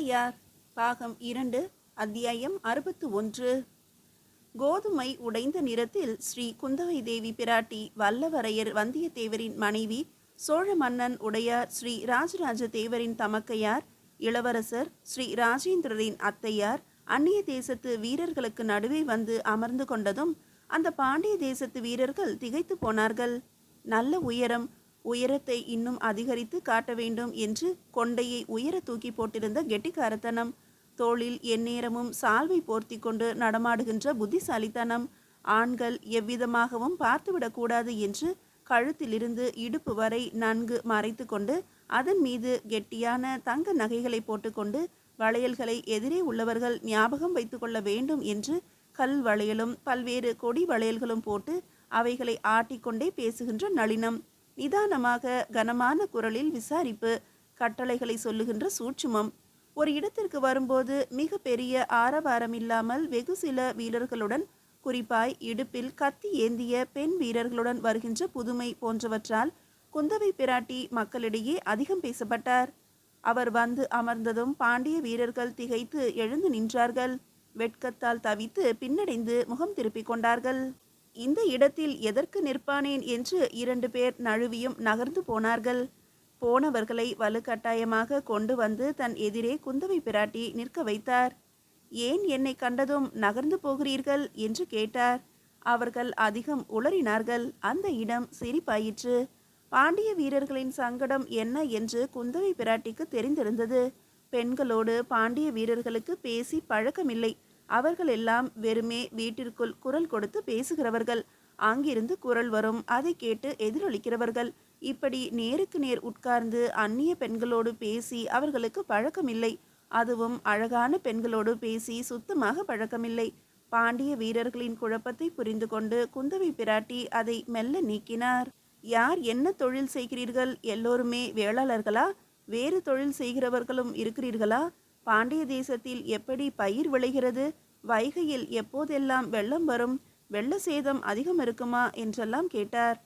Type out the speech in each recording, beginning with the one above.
ஔவையார் பாகம் 2 அத்தியாயம் 61. கோதுமை உடைந்த நிறத்தில் ஸ்ரீ குந்தவை தேவி பிராட்டி வல்லவரையர் வந்தியத்தேவரின் மனைவி, சோழ மன்னன் உடையார் ஸ்ரீ ராஜராஜ தேவரின் தமக்கையார், இளவரசர் ஸ்ரீ ராஜேந்திரரின் அத்தையார் அந்நிய தேசத்து வீரர்களுக்கு நடுவே வந்து அமர்ந்து கொண்டதும் அந்த பாண்டிய தேசத்து வீரர்கள் திகைத்து போனார்கள். நல்ல உயரம், உயரத்தை இன்னும் அதிகரித்து காட்ட வேண்டும் என்று கொண்டையை உயர தூக்கி போட்டிருந்த கெட்டிக்காரத்தனம், தோளில் எந்நேரமும் சால்வை போர்த்தி கொண்டு நடமாடுகின்ற புத்திசாலித்தனம், ஆண்கள் எவ்விதமாகவும் பார்த்துவிடக்கூடாது என்று கழுத்திலிருந்து இடுப்பு வரை நன்கு மறைத்து கொண்டு அதன் மீது கெட்டியான தங்க நகைகளை போட்டுக்கொண்டு வளையல்களை எதிரே உள்ளவர்கள் ஞாபகம் வைத்து கொள்ள வேண்டும் என்று கல் வளையலும் பல்வேறு கொடி வளையல்களும் போட்டு அவைகளை ஆட்டிக்கொண்டே பேசுகின்ற நளினம், நிதானமாக கனமான குரலில் விசாரிப்பு, கட்டளைகளை சொல்லுகின்ற சூட்சுமம். ஒரு இடத்திற்கு வரும்போது மிக பெரிய ஆரவாரம் இல்லாமல் வெகு சில வீரர்களுடன், குறிப்பாய் இடுப்பில் கத்தி ஏந்திய பெண் வீரர்களுடன் வருகின்ற புதுமை போன்றவற்றால் குந்தவை பிராட்டி மக்களிடையே அதிகம் பேசப்பட்டார். அவர் வந்து அமர்ந்ததும் பாண்டிய வீரர்கள் திகைத்து எழுந்து நின்றார்கள். வெட்கத்தால் தவித்து பின்னடைந்து முகம் திருப்பிக் கொண்டார்கள். இந்த இடத்தில் எதற்கு நிற்பானேன் என்று 2 பேர் நழுவியும் நகர்ந்து போனார்கள். போனவர்களை வலுக்கட்டாயமாக கொண்டு வந்து தன் எதிரே குந்தவை பிராட்டி நிற்க வைத்தார். ஏன் என்னை கண்டதும் நகர்ந்து போகிறீர்கள் என்று கேட்டார். அவர்கள் அதிகம் உளறினார்கள். அந்த இடம் சிரிப்பாயிற்று. பாண்டிய வீரர்களின் சங்கடம் என்ன என்று குந்தவை பிராட்டிக்கு தெரிந்திருந்தது. பெண்களோடு பாண்டிய வீரர்களுக்கு பேசி பழக்கமில்லை. அவர்கள் எல்லாம் வெறுமே வீட்டிற்குள் குரல் கொடுத்து பேசுகிறவர்கள். அங்கிருந்து குரல் வரும், அதை கேட்டு எதிரொலிக்கிறவர்கள். இப்படி நேருக்கு நேர் உட்கார்ந்து அந்நிய பெண்களோடு பேசி அவர்களுக்கு பழக்கமில்லை. அதுவும் அழகான பெண்களோடு பேசி சுத்தமாக பழக்கமில்லை. பாண்டிய வீரர்களின் குழப்பத்தை புரிந்து கொண்டு குந்தவை பிராட்டி அதை மெல்ல நீக்கினார். யார் என்ன தொழில் செய்கிறீர்கள்? எல்லோருமே வேளாளர்களா? வேறு தொழில் செய்கிறவர்களும் இருக்கிறீர்களா? பாண்டிய தேசத்தில் எப்படி பயிர் விளைகிறது? வைகையில் எப்போதெல்லாம் வெள்ளம் வரும்? வெள்ள சேதம் அதிகம் இருக்குமா என்றெல்லாம் கேட்டார்.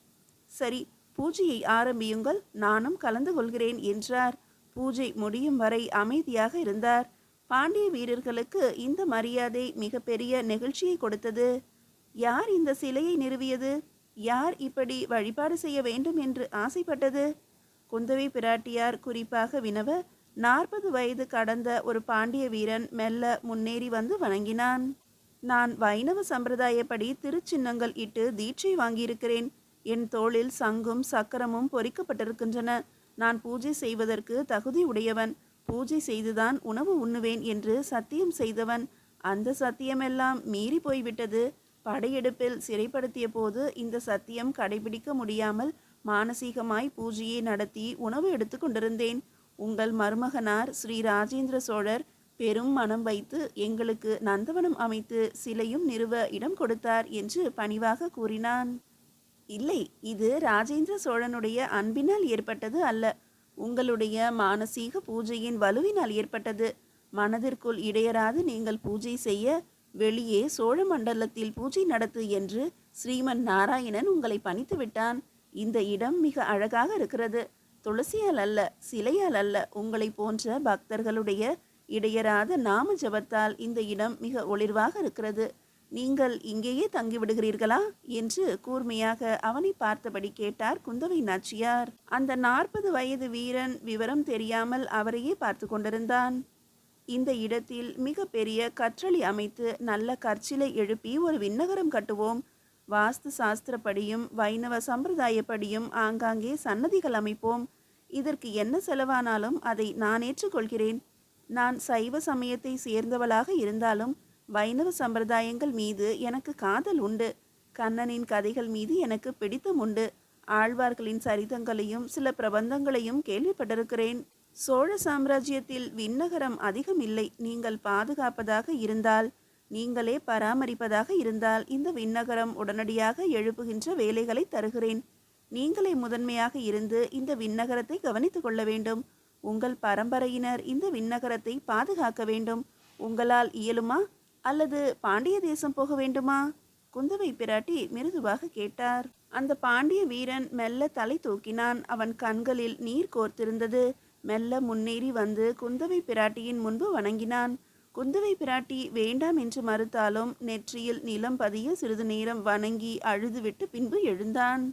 சரி, பூஜையை ஆரம்பியுங்கள், நானும் கலந்து கொள்கிறேன் என்றார். பூஜை முடியும் வரை அமைதியாக இருந்தார். பாண்டிய வீரர்களுக்கு இந்த மரியாதை மிக பெரிய நெகிழ்ச்சியை கொடுத்தது. யார் இந்த சிலையை நிறுவியது? யார் இப்படி வழிபாடு செய்ய வேண்டும் என்று ஆசைப்பட்டது? குந்தவை பிராட்டியார் குறிப்பாக வினவ, 40 வயது கடந்த ஒரு பாண்டிய வீரன் மெல்ல முன்னேறி வந்து வணங்கினான். நான் வைணவ சம்பிரதாயப்படி திருச்சின்னங்கள் இட்டு தீட்சை வாங்கியிருக்கிறேன். என் தோளில் சங்கும் சக்கரமும் பொறிக்கப்பட்டிருக்கின்றன. நான் பூஜை செய்வதற்கு தகுதி உடையவன். பூஜை செய்துதான் உணவு உண்ணுவேன் என்று சத்தியம் செய்தவன். அந்த சத்தியமெல்லாம் மீறி போய்விட்டது. படையெடுப்பில் சிறைப்படுத்திய போது இந்த சத்தியம் கடைபிடிக்க முடியாமல் மானசீகமாய் பூஜையை நடத்தி உணவு எடுத்து கொண்டிருந்தேன். உங்கள் மருமகனார் ஸ்ரீ ராஜேந்திர சோழர் பெரும் மனம் வைத்து எங்களுக்கு நந்தவனம் அமைத்து சிலையும் நிறுவ இடம் கொடுத்தார் என்று பணிவாக கூறினான். இல்லை, இது ராஜேந்திர சோழனுடைய அன்பினால் ஏற்பட்டது அல்ல. உங்களுடைய மானசீக பூஜையின் வலுவினால் ஏற்பட்டது. மனதிற்குள் இடையராது நீங்கள் பூஜை செய்ய, வெளியே சோழ மண்டலத்தில் பூஜை நடத்து என்று ஸ்ரீமன் நாராயணன் உங்களை பணித்து விட்டான். இந்த இடம் மிக அழகாக இருக்கிறது. துளசியால் அல்ல, சிலையால் அல்ல, உங்களை போன்ற பக்தர்களுடைய இடையராத நாம ஜபத்தால் இந்த இடம் மிக ஒளிர்வாக இருக்கிறது. நீங்கள் இங்கேயே தங்கிவிடுகிறீர்களா என்று கூர்மையாக அவனை பார்த்தபடி கேட்டார் குந்தவை நாச்சியார். அந்த 40 வயது வீரன் விவரம் தெரியாமல் அவரையே பார்த்து கொண்டிருந்தான். இந்த இடத்தில் மிக பெரிய கற்றளி அமைத்து நல்ல கற்சிலை எழுப்பி ஒரு விண்ணகரம் கட்டுவோம். வாஸ்து சாஸ்திரப்படியும் வைணவ சம்பிரதாயப்படியும் ஆங்காங்கே சன்னதிகள் அமைப்போம். இதற்கு என்ன செலவானாலும் அதை நான் ஏற்றுக்கொள்கிறேன். நான் சைவ சமயத்தை சேர்ந்தவளாக இருந்தாலும் வைணவ சம்பிரதாயங்கள் மீது எனக்கு காதல் உண்டு. கண்ணனின் கதைகள் மீது எனக்கு பிடித்தம் உண்டு. ஆழ்வார்களின் சரிதங்களையும் சில பிரபந்தங்களையும் கேள்விப்பட்டிருக்கிறேன். சோழ சாம்ராஜ்யத்தில் விண்ணகரம் அதிகம் இல்லை. நீங்கள் பாதுகாப்பதாக இருந்தால், நீங்களே பராமரிப்பதாக இருந்தால் இந்த விண்ணகரம் உடனடியாக எழுப்புகின்ற வேலைகளை தருகிறேன். நீங்களே முதன்மையாக இருந்து இந்த விண்ணகரத்தை கவனித்துக் கொள்ள வேண்டும். உங்கள் பரம்பரையினர் இந்த விண்ணகரத்தை பாதுகாக்க வேண்டும். உங்களால் இயலுமா? அல்லது பாண்டிய தேசம் போக வேண்டுமா? குந்தவை பிராட்டி மிருதுவாக கேட்டார். அந்த பாண்டிய வீரன் மெல்ல தலை தூக்கினான். அவன் கண்களில் நீர் கோர்த்திருந்தது. மெல்ல முன்னேறி வந்து குந்தவை பிராட்டியின் முன்பு வணங்கினான். குந்தவை பிராட்டி வேண்டாம் என்று மறுத்தாலும் நெற்றியில் நிலம் பதிய சிறிது நேரம் வணங்கி அழுதுவிட்டு பின்பு எழுந்தான்.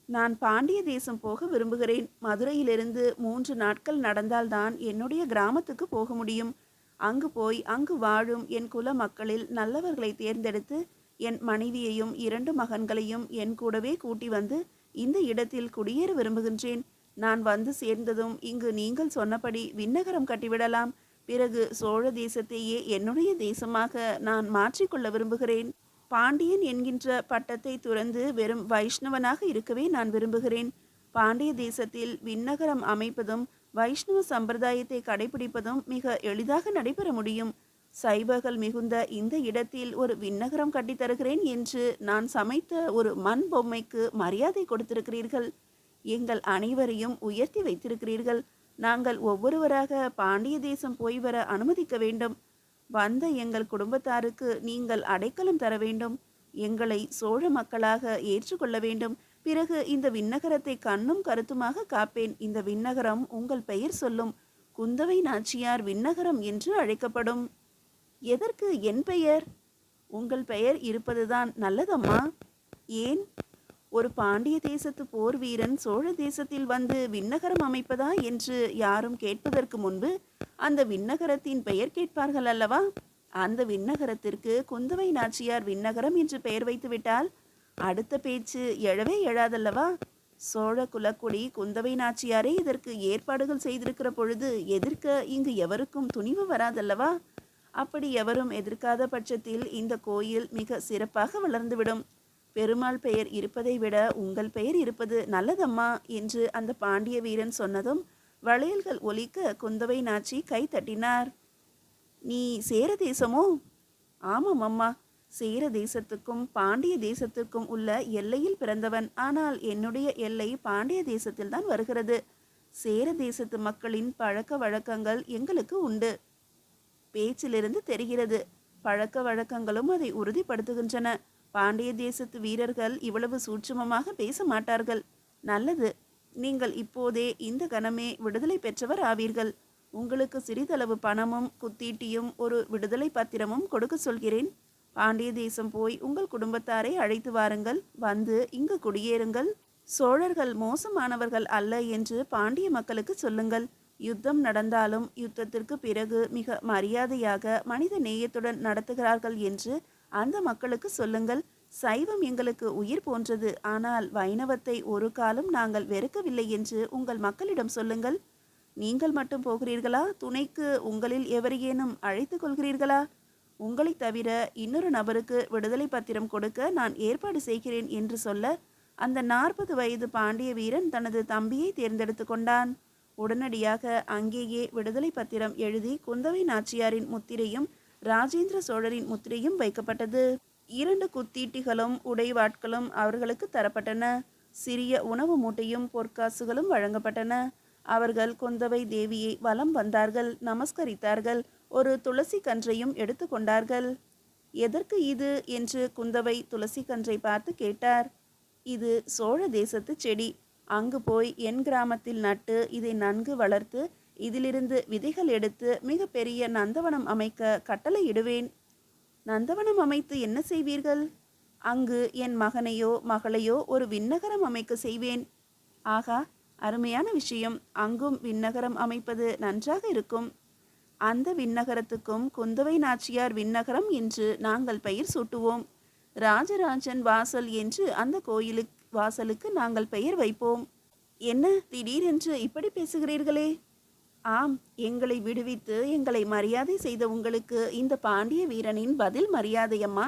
நான் பாண்டிய தேசம் போக விரும்புகிறேன். மதுரையிலிருந்து 3 நாட்கள் நடந்தால்தான் என்னுடைய கிராமத்துக்கு போக முடியும். அங்கு போய் அங்கு வாழும் என் குல மக்களில் நல்லவர்களை தேர்ந்தெடுத்து என் மனைவியையும் 2 மகன்களையும் என் கூடவே கூட்டி வந்து இந்த இடத்தில் குடியேற விரும்புகின்றேன். நான் வந்து சேர்ந்ததும் இங்கு நீங்கள் சொன்னபடி விண்ணகரம் கட்டிவிடலாம். பிறகு சோழ தேசத்தையே என்னுடைய தேசமாக நான் மாற்றிக்கொள்ள விரும்புகிறேன். பாண்டியன் என்கின்ற பட்டத்தை துறந்து வெறும் வைஷ்ணவனாக இருக்கவே நான் விரும்புகிறேன். பாண்டிய தேசத்தில் விண்ணகரம் அமைப்பதும் வைஷ்ணவ சம்பிரதாயத்தை கடைபிடிப்பதும் மிக எளிதாக நடைபெற முடியும். சைவர்கள் மிகுந்த இந்த இடத்தில் ஒரு விண்ணகரம் கட்டித்தருகிறேன் என்று நான் சமைத்த ஒரு மண் பொம்மைக்கு மரியாதை கொடுத்திருக்கிறீர்கள். எங்கள் அனைவரையும் உயர்த்தி வைத்திருக்கிறீர்கள். நாங்கள் ஒவ்வொருவராக பாண்டிய தேசம் போய் வர அனுமதிக்க வேண்டும். வந்த எங்கள் குடும்பத்தாருக்கு நீங்கள் அடைக்கலம் தர வேண்டும். எங்களை சோழ மக்களாக ஏற்றுக்கொள்ள வேண்டும். பிறகு இந்த விண்ணகரத்தை கண்ணும் கருத்துமாக காப்பேன். இந்த விண்ணகரம் உங்கள் பெயர் சொல்லும். குந்தவை நாச்சியார் விண்ணகரம் என்று அழைக்கப்படும். எதற்கு என் பெயர்? உங்கள் பெயர் இருப்பதுதான் நல்லதம்மா. ஏன்? ஒரு பாண்டிய தேசத்து போர் வீரன் சோழ தேசத்தில் வந்து விண்ணகரம் அமைப்பதா என்று யாரும் கேட்பதற்கு முன்பு அந்த விண்ணகரத்தின் பெயர் கேட்பார்கள் அல்லவா? அந்த விண்ணகரத்திற்கு குந்தவை நாச்சியார் விண்ணகரம் என்று பெயர் வைத்துவிட்டால் அடுத்த பேச்சு எழவே எழாதல்லவா? சோழ குலக்குடி குந்தவை நாச்சியாரே இதற்கு ஏற்பாடுகள் செய்திருக்கிற பொழுது எதிர்க்க இங்கு எவருக்கும் துணிவு வராதல்லவா? அப்படி எவரும் எதிர்க்காத பட்சத்தில் இந்த கோயில் மிக சிறப்பாக வளர்ந்துவிடும். பெருமாள் பெயர் இருப்பதை விட உங்கள் பெயர் இருப்பது நல்லதம்மா என்று அந்த பாண்டிய வீரன் சொன்னதும் வளையல்கள் ஒலிக்க குந்தவை நாச்சி கை தட்டினார். நீ சேர தேசமோ? ஆமாம் அம்மா, சேர தேசத்துக்கும் பாண்டிய தேசத்துக்கும் உள்ள எல்லையில் பிறந்தவன். ஆனால் என்னுடைய எல்லை பாண்டிய தேசத்தில் தான் வருகிறது. சேர தேசத்து மக்களின் பழக்க வழக்கங்கள் எங்களுக்கு உண்டு. பேச்சிலிருந்து தெரிகிறது. பழக்க வழக்கங்களும் அதை உறுதிப்படுத்துகின்றன. பாண்டிய தேசத்து வீரர்கள் இவ்வளவு சூட்சுமமாக பேச மாட்டார்கள். நல்லது, நீங்கள் இப்போதே இந்த கணமே விடுதலை பெற்றவர் ஆவீர்கள். உங்களுக்கு சிறிதளவு பணமும் குத்தீட்டியும் ஒரு விடுதலை பத்திரமும் கொடுக்க சொல்கிறேன். பாண்டிய தேசம் போய் உங்கள் குடும்பத்தாரை அழைத்து வாருங்கள். வந்து இங்கு குடியேறுங்கள். சோழர்கள் மோசமானவர்கள் அல்ல என்று பாண்டிய மக்களுக்கு சொல்லுங்கள். யுத்தம் நடந்தாலும் யுத்தத்திற்கு பிறகு மிக மரியாதையாக மனித நேயத்துடன் நடத்துகிறார்கள் என்று அந்த மக்களுக்கு சொல்லுங்கள். சைவம் எங்களுக்கு உயிர் போன்றது. ஆனால் வைணவத்தை ஒரு காலம் நாங்கள் வெறுக்கவில்லை என்று உங்கள் மக்களிடம் சொல்லுங்கள். நீங்கள் மட்டும் போகிறீர்களா? துணைக்கு உங்களில் எவரையேனும் அழைத்து கொள்கிறீர்களா? உங்களை தவிர இன்னொரு நபருக்கு விடுதலை பத்திரம் கொடுக்க நான் ஏற்பாடு செய்கிறேன் என்று சொல்ல அந்த 40 வயது பாண்டிய வீரன் தனது தம்பியை தேர்ந்தெடுத்து கொண்டான். உடனடியாக அங்கேயே விடுதலை பத்திரம் எழுதி குந்தவை நாச்சியாரின் முத்திரையும் ராஜேந்திர சோழரின் முத்திரையும் வைக்கப்பட்டது. 2 குத்தீட்டிகளும் உடைவாட்களும் அவர்களுக்கு தரப்பட்டன. சிறிய உணவு மூட்டையும் பொற்காசுகளும் வழங்கப்பட்டன. அவர்கள் குந்தவை தேவியை வலம் வந்தார்கள், நமஸ்கரித்தார்கள். ஒரு துளசி கன்றையும் எடுத்து கொண்டார்கள். எதற்கு இது என்று குந்தவை துளசி கன்றை பார்த்து கேட்டார். இது சோழ தேசத்து செடி. அங்கு போய் என் கிராமத்தில் நட்டு இதை நன்கு வளர்த்து இதிலிருந்து விதைகள் எடுத்து மிக பெரிய நந்தவனம் அமைக்க கட்டளையிடுவேன். நந்தவனம் அமைத்து என்ன செய்வீர்கள்? அங்கு என் மகனையோ மகளையோ ஒரு விண்ணகரம் அமைக்க செய்வேன். ஆகா, அருமையான விஷயம். அங்கும் விண்ணகரம் அமைப்பது நன்றாக இருக்கும். அந்த விண்ணகரத்துக்கும் குந்தவை நாச்சியார் விண்ணகரம் என்று நாங்கள் பெயர் சூட்டுவோம். ராஜராஜன் வாசல் என்று அந்த கோயிலுக்கு வாசலுக்கு நாங்கள் பெயர் வைப்போம். என்ன திடீரென்று இப்படி பேசுகிறீர்களே? ஆம், எங்களை விடுவித்து எங்களை மரியாதை செய்த உங்களுக்கு இந்த பாண்டிய வீரனின் பதில் மரியாதையம்மா.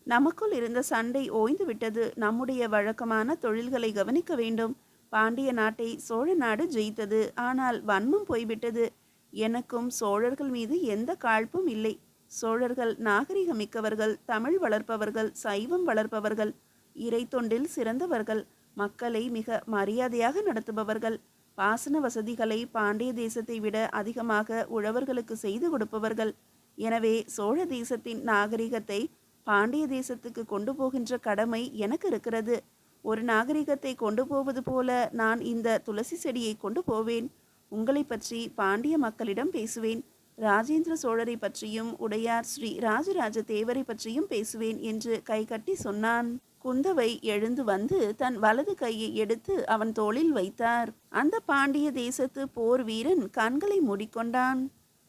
நமக்குள் இருந்த சண்டை ஓய்ந்து விட்டது. நம்முடைய வழக்கமான தொழில்களை கவனிக்க வேண்டும். பாண்டிய நாட்டை சோழ நாடு ஜெயித்தது. ஆனால் வன்மம் போய்விட்டது. எனக்கும் சோழர்கள் மீது எந்த காழ்ப்பும் இல்லை. சோழர்கள் நாகரிகமிக்கவர்கள், தமிழ் வளர்ப்பவர்கள், சைவம் வளர்ப்பவர்கள், இறை தொண்டில் சிறந்தவர்கள், மக்களை மிக மரியாதையாக நடத்துபவர்கள், பாசன வசதிகளை பாண்டிய தேசத்தை விட அதிகமாக உழவர்களுக்கு செய்து கொடுப்பவர்கள். எனவே சோழ தேசத்தின் நாகரிகத்தை பாண்டிய தேசத்துக்கு கொண்டு போகின்ற கடமை எனக்கு இருக்கிறது. ஒரு நாகரிகத்தை கொண்டு போவது போல நான் இந்த துளசி செடியை கொண்டு போவேன். உங்களை பற்றி பாண்டிய மக்களிடம் பேசுவேன். ராஜேந்திர சோழரை பற்றியும் உடையார் ஸ்ரீ ராஜராஜ தேவரை பற்றியும் பேசுவேன் என்று கை கட்டி சொன்னான். குந்தவை எழுந்து வந்து தன் வலது கையை எடுத்து அவன் தோளில் வைத்தார். அந்த பாண்டிய தேசத்து போர் வீரன் கண்களை மூடிக்கொண்டான்.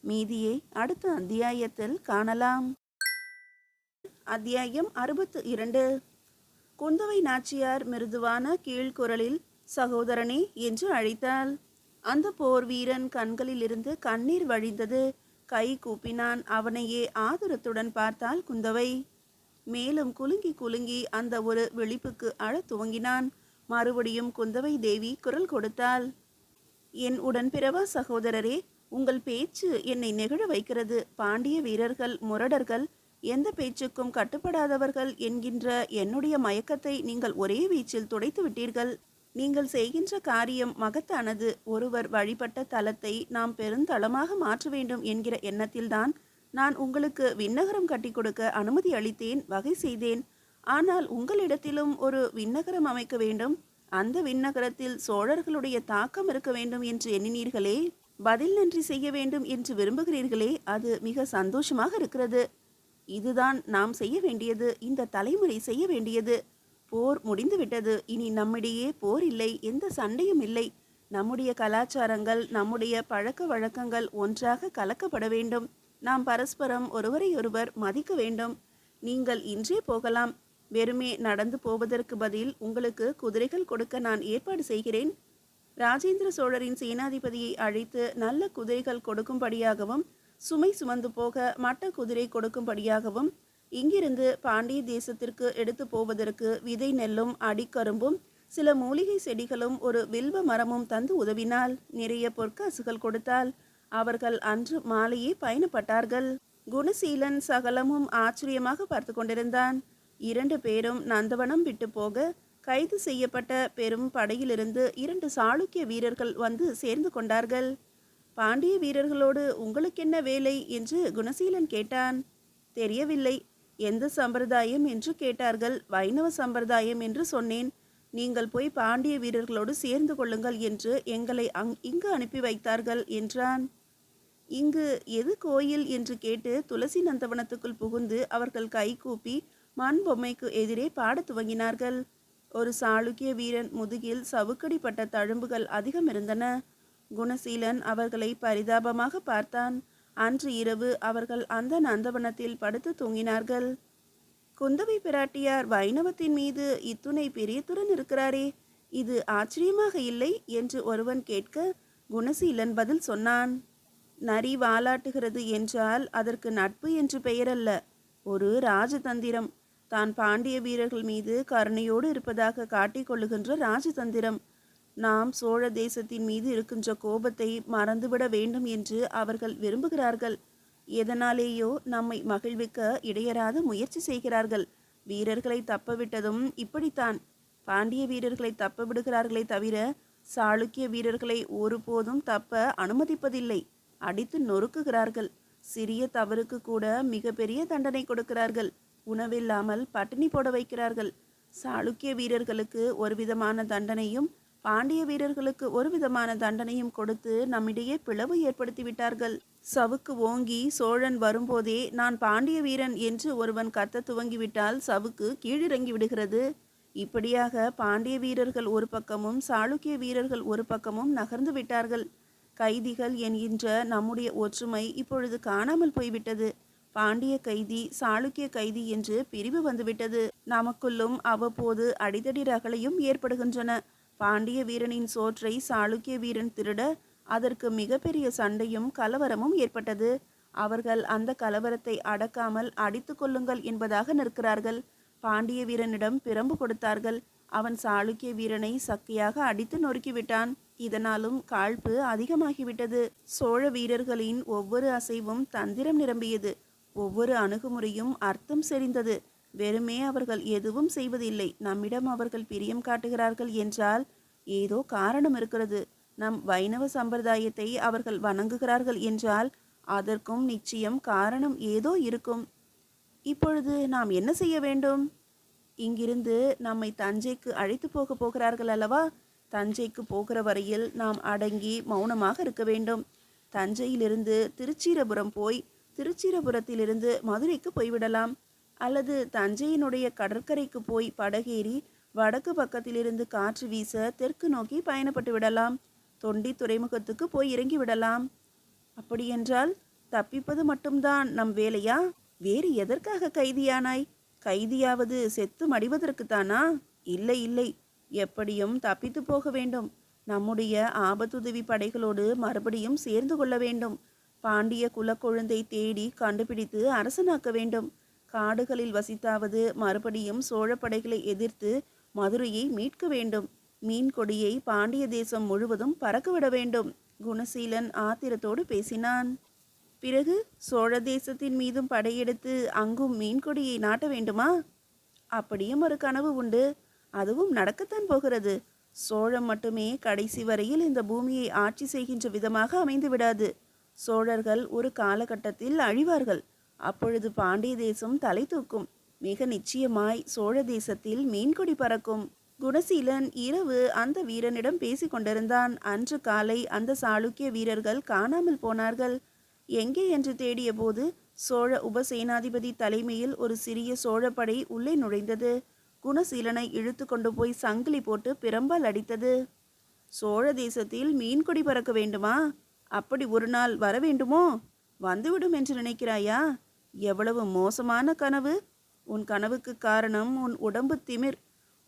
மீதியை அடுத்த அத்தியாயத்தில் காணலாம். அத்தியாயம் 62. குந்தவை நாச்சியார் மிருதுவான கீழ்குரலில் சகோதரனே என்று அழைத்தாள். அந்த போர் வீரன் கண்களிலிருந்து கண்ணீர் வழிந்தது. கை கூப்பினான். அவனையே ஆதரத்துடன் பார்த்தாள் குந்தவை. மேலும் குலுங்கி குலுங்கி அந்த ஒரு விழிப்புக்கு அழத் துவங்கினான். மறுபடியும் குந்தவை தேவி குரல் கொடுத்தாள். என் உடன்பிறவா சகோதரரே, உங்கள் பேச்சு என்னை நெகிழ வைக்கிறது. பாண்டிய வீரர்கள் முரடர்கள், எந்த பேச்சுக்கும் கட்டுப்படாதவர்கள் என்கின்ற என்னுடைய மயக்கத்தை நீங்கள் ஒரே வீச்சில் துடைத்து விட்டீர்கள். நீங்கள் செய்கின்ற காரியம் மகத்தானது. ஒருவர் வழிபட்ட தலத்தை நாம் பெருந்தளமாக மாற்ற வேண்டும் என்கிற எண்ணத்தில்தான் நான் உங்களுக்கு விண்ணகரம் கட்டி கொடுக்க அனுமதி அளித்தேன், வகை செய்தேன். ஆனால் உங்களிடத்திலும் ஒரு விண்ணகரம் அமைக்க வேண்டும், அந்த விண்ணகரத்தில் சோழர்களுடைய தாக்கம் இருக்க வேண்டும் என்று எண்ணினீர்களே, பதில் நன்றி செய்ய வேண்டும் என்று விரும்புகிறீர்களே, அது மிக சந்தோஷமாக இருக்கிறது. இதுதான் நாம் செய்ய வேண்டியது, இந்த தலைமுறை செய்ய வேண்டியது. போர் முடிந்துவிட்டது. இனி நம்மிடையே போர் இல்லை, எந்த சண்டையும் இல்லை. நம்முடைய கலாச்சாரங்கள், நம்முடைய பழக்க வழக்கங்கள் ஒன்றாக கலக்கப்பட வேண்டும். நாம் பரஸ்பரம் ஒருவரையொருவர் மதிக்க வேண்டும். நீங்கள் இன்றே போகலாம். வெறுமே நடந்து போவதற்கு பதில் உங்களுக்கு குதிரைகள் கொடுக்க நான் ஏற்பாடு செய்கிறேன். ராஜேந்திர சோழரின் சேனாதிபதியை அழைத்து நல்ல குதிரைகள் கொடுக்கும்படியாகவும், சுமை சுமந்து போக மட்ட குதிரை கொடுக்கும்படியாகவும், இங்கிருந்து பாண்டிய தேசத்திற்கு எடுத்து போவதற்கு விதை நெல்லும் அடிக்கரும்பும் சில மூலிகை செடிகளும் ஒரு வில்வ மரமும் தந்து உதவினால். நிறைய பொற்காசுகள் கொடுத்தால். அவர்கள் அன்று மாலையே பயணப்பட்டார்கள். குணசீலன் சகலமும் ஆச்சரியமாக பார்த்து கொண்டிருந்தான். 2 பேரும் நந்தவனம் விட்டு போக கைது செய்யப்பட்ட பெரும் படையிலிருந்து 2 சாளுக்கிய வீரர்கள் வந்து சேர்ந்து கொண்டார்கள். பாண்டிய வீரர்களோடு உங்களுக்கென்ன வேலை என்று குணசீலன் கேட்டான். தெரியவில்லை. எந்த சம்பிரதாயம் என்று கேட்டார்கள். வைணவ சம்பிரதாயம் என்று சொன்னேன். நீங்கள் போய் பாண்டிய வீரர்களோடு சேர்ந்து கொள்ளுங்கள் என்று எங்களை இங்கு அனுப்பி வைத்தார்கள் என்றான். இங்கு எது கோயில் என்று கேட்டு துளசி நந்தவனத்துக்குள் புகுந்து அவர்கள் கைகூப்பி மண் பொம்மைக்கு எதிரே பாடத் துவங்கினார்கள். ஒரு சாளுக்கிய வீரன் முதுகில் சவுக்கடிப்பட்ட தழும்புகள் அதிகம் இருந்தன. குணசீலன் அவர்களை பரிதாபமாக பார்த்தான். அன்று இரவு அவர்கள் அந்த நந்தவனத்தில் படுத்து தூங்கினார்கள். குந்தவை பிராட்டியார் வைணவத்தின் மீது இத்துணை பிரியத்துடன் இருக்கிறாரே, இது ஆச்சரியமாக இல்லை என்று ஒருவன் கேட்க குணசீலன் பதில் சொன்னான். நரி வாலாட்டுகிறது என்றால் அதற்கு நட்பு என்று பெயரல்ல, ஒரு ராஜதந்திரம். தான் பாண்டிய வீரர்கள் மீது கருணையோடு இருப்பதாக காட்டிக்கொள்ளுகின்ற ராஜதந்திரம். நாம் சோழ தேசத்தின் மீது இருக்கின்ற கோபத்தை மறந்துவிட வேண்டும் என்று அவர்கள் விரும்புகிறார்கள். எதனாலேயோ நம்மை மகிழ்விக்க இடையராத முயற்சி செய்கிறார்கள். வீரர்களை தப்பவிட்டதும் இப்படித்தான். பாண்டிய வீரர்களை தப்ப விடுகிறார்களே தவிர சாளுக்கிய வீரர்களை ஒருபோதும் தப்ப அனுமதிப்பதில்லை. அடித்து நொறுக்குகிறார்கள். சிறிய தவறுக்கு கூட மிக பெரிய தண்டனை கொடுக்கிறார்கள். உணவில்லாமல் பட்டினி போட வைக்கிறார்கள். சாளுக்கிய வீரர்களுக்கு ஒரு விதமான தண்டனையும் பாண்டிய வீரர்களுக்கு ஒரு விதமான தண்டனையும் கொடுத்து நம்மிடையே பிளவு ஏற்படுத்தி விட்டார்கள். சவுக்கு ஓங்கி சோழன் வரும்போதே நான் பாண்டிய வீரன் என்று ஒருவன் கத்த துவங்கிவிட்டால் சவுக்கு கீழிறங்கி விடுகிறது. இப்படியாக பாண்டிய வீரர்கள் ஒரு பக்கமும் சாளுக்கிய வீரர்கள் ஒரு பக்கமும் நகர்ந்து விட்டார்கள். கைதிகள் என்கின்ற நம்முடைய ஒற்றுமை இப்பொழுது காணாமல் போய்விட்டது. பாண்டிய கைதி, சாளுக்கிய கைதி என்று பிரிவு வந்துவிட்டது. நமக்குள்ளும் அவ்வப்போது அடிதடி ரகளையும் ஏற்படுகின்றன. பாண்டிய வீரனின் சோற்றை சாளுக்கிய வீரன் திருட அதற்கு மிகப்பெரிய சண்டையும் கலவரமும் ஏற்பட்டது. அவர்கள் அந்த கலவரத்தை அடக்காமல் அடித்து கொள்ளுங்கள் என்பதாக நிற்கிறார்கள். பாண்டிய வீரனிடம் பிரம்பு கொடுத்தார்கள். அவன் சாளுக்கிய வீரனை சக்கையாக அடித்து நொறுக்கிவிட்டான். இதனாலும் காழ்ப்பு அதிகமாகிவிட்டது. சோழ வீரர்களின் ஒவ்வொரு அசைவும் தந்திரம் நிரம்பியது. ஒவ்வொரு அணுகுமுறையும் அர்த்தம் செறிந்தது. வெறுமே அவர்கள் எதுவும் செய்வதில்லை. நம்மிடம் அவர்கள் பிரியம் காட்டுகிறார்கள் என்றால் ஏதோ காரணம் இருக்கிறது. நம் வைணவ சம்பிரதாயத்தை அவர்கள் வணங்குகிறார்கள் என்றால் அதற்கும் நிச்சயம் காரணம் ஏதோ இருக்கும். இப்பொழுது நாம் என்ன செய்ய வேண்டும்? இங்கிருந்து நம்மை தஞ்சைக்கு அழைத்து போகிறார்கள் அல்லவா? தஞ்சைக்கு போகிற வரையில் நாம் அடங்கி மௌனமாக இருக்க வேண்டும். தஞ்சையிலிருந்து திருச்சீரபுரம் போய் திருச்சீரபுரத்திலிருந்து மதுரைக்கு போய்விடலாம். அல்லது தஞ்சையினுடைய கடற்கரைக்கு போய் படகேறி வடக்கு பக்கத்திலிருந்து காற்று வீச தெற்கு நோக்கி பயணப்பட்டு விடலாம். தொண்டி துறைமுகத்துக்கு போய் இறங்கி விடலாம். அப்படியென்றால் தப்பிப்பது மட்டும்தான் நம் வேலையா? வேறு எதற்காக கைதியானாய்? கைதியாவது செத்து மடிவதற்குத்தானா? இல்லை இல்லை, எப்படியும் தப்பித்து போக வேண்டும். நம்முடைய ஆபத்துதவி படைகளோடு மறுபடியும் சேர்ந்து கொள்ள வேண்டும். பாண்டிய குலக்கொழுந்தை தேடி கண்டுபிடித்து அரசனாக்க வேண்டும். காடுகளில் வசித்தாவது மறுபடியும் சோழ படைகளை எதிர்த்து மதுரையை மீட்க வேண்டும். மீன் கொடியை பாண்டிய தேசம் முழுவதும் பறக்கவிட வேண்டும். குணசீலன் ஆத்திரத்தோடு பேசினான். பிறகு சோழ தேசத்தின் மீதும் படையெடுத்து அங்கும் மீன் கொடியை நாட்ட வேண்டுமா? அப்படியும் ஒரு கனவு உண்டு. அதுவும் நடக்கத்தான் போகிறது. சோழம் மட்டுமே கடைசி வரையில் இந்த பூமியை ஆட்சி செய்கின்ற விதமாக அமைந்து விடாது. சோழர்கள் ஒரு காலகட்டத்தில் அழிவார்கள். அப்பொழுது பாண்டிய தேசம் தலை தூக்கும். மிக நிச்சயமாய் சோழ தேசத்தில் மீன்கொடி பறக்கும். குணசீலன் இரவு அந்த வீரனிடம் பேசி கொண்டிருந்தான். அன்று காலை அந்த சாளுக்கிய வீரர்கள் காணாமல் போனார்கள். எங்கே என்று தேடிய போது சோழ உபசேனாதிபதி தலைமையில் ஒரு சிறிய சோழப்படை உள்ளே நுழைந்தது. குணசீலனை இழுத்து கொண்டு போய் சங்கிலி போட்டு பிரம்பால் அடித்தது. சோழ தேசத்தில் மீன்கொடி பறக்க வேண்டுமா? அப்படி ஒரு நாள் வர வேண்டுமோ? வந்துவிடும் என்று நினைக்கிறாயா? எவ்வளவு மோசமான கனவு! உன் கனவுக்கு காரணம் உன் உடம்பு திமிர்.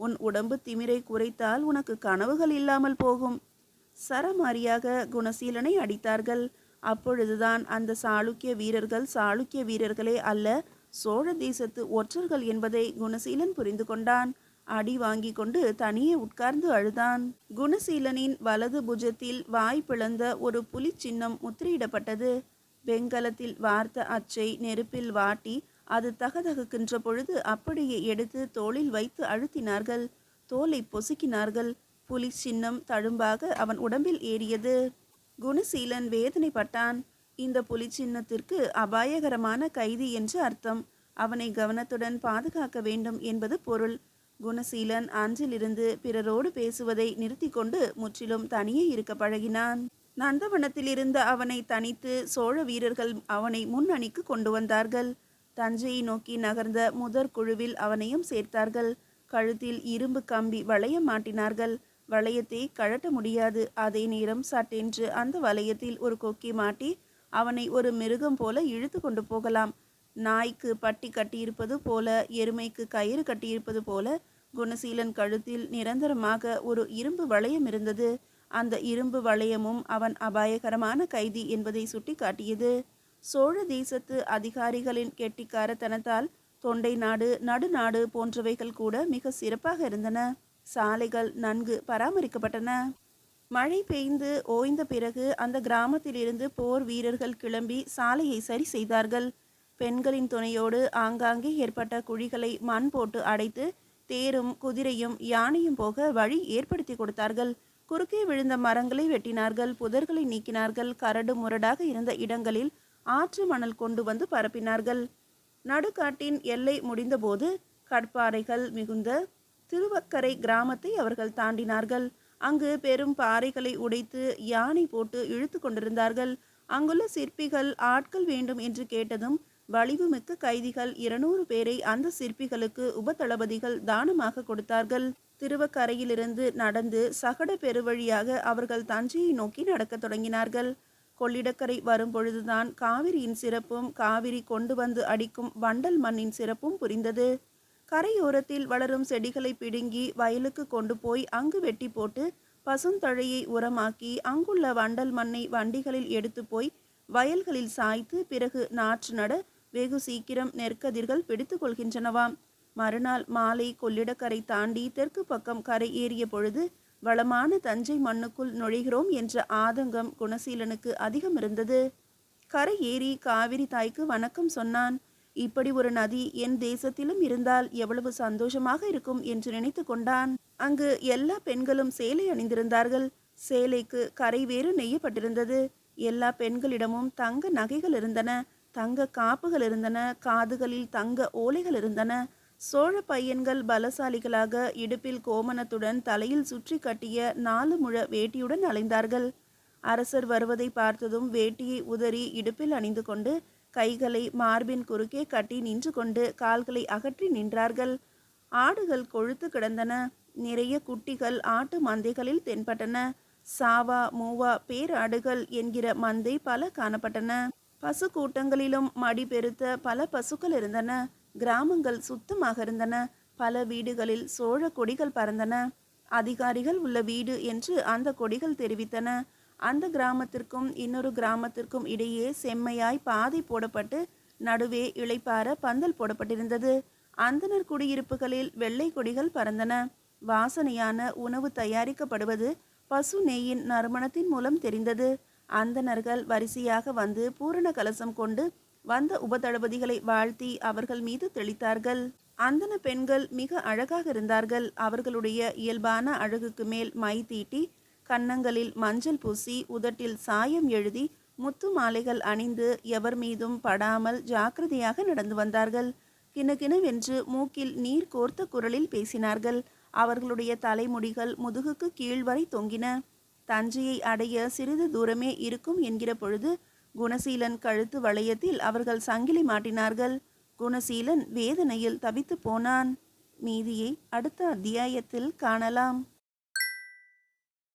உன் உடம்பு திமிரை குறைத்தால் உனக்கு கனவுகள் இல்லாமல் போகும். சரமாரியாக குணசீலனை அடித்தார்கள். அப்பொழுதுதான் அந்த சாளுக்கிய வீரர்கள் சாளுக்கிய வீரர்களே அல்ல, சோழ தேசத்து ஒற்றர்கள் என்பதை குணசீலன் புரிந்து கொண்டான். அடி வாங்கி கொண்டு தனியே உட்கார்ந்து அழுதான். குணசீலனின் வலது புஜத்தில் வாய் பிளந்த ஒரு புலி சின்னம் முத்திரையிடப்பட்டது. வெங்கலத்தில் வார்த்த அச்சை நெருப்பில் வாட்டி அது தகதகுக்கின்ற பொழுது அப்படியே எடுத்து தோளில் வைத்து அழுத்தினார்கள். தோலை பொசுக்கினார்கள். புலி சின்னம் தழும்பாக அவன் உடம்பில் ஏறியது. குணசீலன் வேதனைப்பட்டான். இந்த புலி சின்னத்திற்கு அபாயகரமான கைதி என்று அர்த்தம். அவனை கவனத்துடன் பாதுகாக்க வேண்டும் என்பது பொருள். குணசீலன் அன்றிலிருந்து பிறரோடு பேசுவதை நிறுத்தி கொண்டு முற்றிலும் தனியே இருக்க பழகினான். நந்தவனத்தில் இருந்த அவனை தனித்து சோழ வீரர்கள் அவனை முன்னணிக்கு கொண்டு வந்தார்கள். தஞ்சையை நோக்கி நகர்ந்த முதற் குழுவில் அவனையும் சேர்த்தார்கள். கழுத்தில் இரும்பு கம்பி வளையம் மாட்டினார்கள். வளையத்தை கழட்ட முடியாது. அதே நேரம் சட்டென்று அந்த வளையத்தில் ஒரு கொக்கி மாட்டி அவனை ஒரு மிருகம் போல இழுத்து கொண்டு போகலாம். நாய்க்கு பட்டி கட்டியிருப்பது போல, எருமைக்கு கயிறு கட்டியிருப்பது போல குணசீலன் கழுத்தில் நிரந்தரமாக ஒரு இரும்பு வளையம் இருந்தது. அந்த இரும்பு வளையமும் அவன் அபாயகரமான கைதி என்பதை சுட்டி காட்டியது. சோழ தேசத்து அதிகாரிகளின் கெட்டிக்காரத்தனத்தால் தொண்டை நாடு, நடுநாடு போன்றவைகள் கூட மிக சிறப்பாக இருந்தன. சாலைகள் நன்கு பராமரிக்கப்பட்டன. மழை பெய்ந்து ஓய்ந்த பிறகு அந்த கிராமத்திலிருந்து போர் வீரர்கள் கிளம்பி சாலையை சரி செய்தார்கள். பெண்களின் துணையோடு ஆங்காங்கே ஏற்பட்ட குழிகளை மண் போட்டு அடைத்து தேரும் குதிரையும் யானையும் போக வழி ஏற்படுத்தி கொடுத்தார்கள். குறுக்கே விழுந்த மரங்களை வெட்டினார்கள். புதர்களை நீக்கினார்கள். கரடு முரடாக இருந்த இடங்களில் ஆற்று மணல் கொண்டு வந்து பரப்பினார்கள். நடுக்காட்டின் எல்லை முடிந்தபோது கடப்பாறைகள் மிகுந்த திருவக்கரை கிராமத்தை அவர்கள் தாண்டினார்கள். அங்கு பெரும் பாறைகளை உடைத்து யானை போட்டு இழுத்து கொண்டிருந்தார்கள். அங்குள்ள சிற்பிகள் ஆட்கள் வேண்டும் என்று கேட்டதும் வலிவுமிக்க கைதிகள் 200 பேரை அந்த சிற்பிகளுக்கு உபதளபதிகள் தானமாக கொடுத்தார்கள். திருவக்கரையிலிருந்து நடந்து சகட பெருவழியாக அவர்கள் தஞ்சையை நோக்கி நடக்கத் தொடங்கினார்கள். கொள்ளிடக்கரை வரும்பொழுதுதான் காவிரியின் சிறப்பும் காவிரி கொண்டு வந்து அடிக்கும் வண்டல் மண்ணின் சிறப்பும் புரிந்தது. கரையோரத்தில் வளரும் செடிகளை பிடுங்கி வயலுக்கு கொண்டு போய் அங்கு வெட்டி போட்டு பசுந்தழையை உரமாக்கி அங்குள்ள வண்டல் மண்ணை வண்டிகளில் எடுத்து போய் வயல்களில் சாய்த்து பிறகு நாற்று நட வெகு சீக்கிரம் நெற்கதிர்கள் பிடித்து கொள்கின்றனவாம். மறுநாள் மாலை கொள்ளிடக்கரை தாண்டி தெற்கு பக்கம் கரை ஏறிய பொழுது வளமான தஞ்சை மண்ணுக்குள் நுழைகிறோம் என்ற ஆதங்கம் குணசீலனுக்கு அதிகம் இருந்தது. கரை ஏறி காவிரி தாய்க்கு வணக்கம் சொன்னான். இப்படி ஒரு நதி என் தேசத்திலும் இருந்தால் எவ்வளவு சந்தோஷமாக இருக்கும் என்று நினைத்து கொண்டான். அங்கு எல்லா பெண்களும் சேலை அணிந்திருந்தார்கள். சேலைக்கு கரை வேறு நெய்யப்பட்டிருந்தது. எல்லா பெண்களிடமும் தங்க நகைகள் இருந்தன. தங்க காப்புகள் இருந்தன. காதுகளில் தங்க ஓலைகள் இருந்தன. சோழ பையன்கள் பலசாலிகளாக இடுப்பில் கோமணத்துடன் தலையில் சுற்றி கட்டிய 4 முழ வேட்டியுடன் அலைந்தார்கள். அரசர் வருவதை பார்த்ததும் வேட்டியை உதறி இடுப்பில் அணிந்து கொண்டு கைகளை மார்பின் குறுக்கே கட்டி நின்று கொண்டு கால்களை அகற்றி நின்றார்கள். ஆடுகள் கொழுத்து கிடந்தன. நிறைய குட்டிகள் ஆட்டு மந்தைகளில் தென்பட்டன. சாவா மூவா பேராடுகள் என்கிற மந்தை பல காணப்பட்டன. பசு கூட்டங்களிலும் மடி பெருத்த பல பசுக்கள் இருந்தன. கிராமங்கள் சுத்தமாக இருந்தன. பல வீடுகளில் சோழ கொடிகள் பறந்தன. அதிகாரிகள் உள்ள வீடு என்று அந்த கொடிகள் தெரிவித்தன. அந்த கிராமத்திற்கும் இன்னொரு கிராமத்திற்கும் இடையே செம்மையாய் பாதை போடப்பட்டு நடுவே இளைப்பார பந்தல் போடப்பட்டிருந்தது. அந்தனர் குடியிருப்புகளில் வெள்ளை கொடிகள் பறந்தன. வாசனையான உணவு தயாரிக்கப்படுவது பசு நெய்யின் நறுமணத்தின் மூலம் தெரிந்தது. அந்தணர்கள் வரிசையாக வந்து பூரண கலசம் கொண்டு வந்த உபதளபதிகளை வாழ்த்தி அவர்கள் மீது தெளித்தார்கள். அந்தன பெண்கள் மிக அழகாக இருந்தார்கள். அவர்களுடைய இயல்பான அழகுக்கு மேல் மை தீட்டி, கன்னங்களில் மஞ்சள் பூசி, உதட்டில் சாயம் எழுதி, முத்து மாலைகள் அணிந்து எவர் மீதும் படாமல் ஜாக்கிரதையாக நடந்து வந்தார்கள். கிணகிணவென்று மூக்கில் நீர் கோர்த்த குரலில் பேசினார்கள். அவர்களுடைய தலைமுடிகள் முதுகுக்கு கீழ் வரை தொங்கின. தஞ்சையை அடைய சிறிது தூரமே இருக்கும் என்கிற பொழுது குணசீலன் கழுத்து வளையத்தில் அவர்கள் சங்கிலி மாட்டினார்கள். குணசீலன் வேதனையில் தவித்து போனான். மீதியை அடுத்த அத்தியாயத்தில் காணலாம்.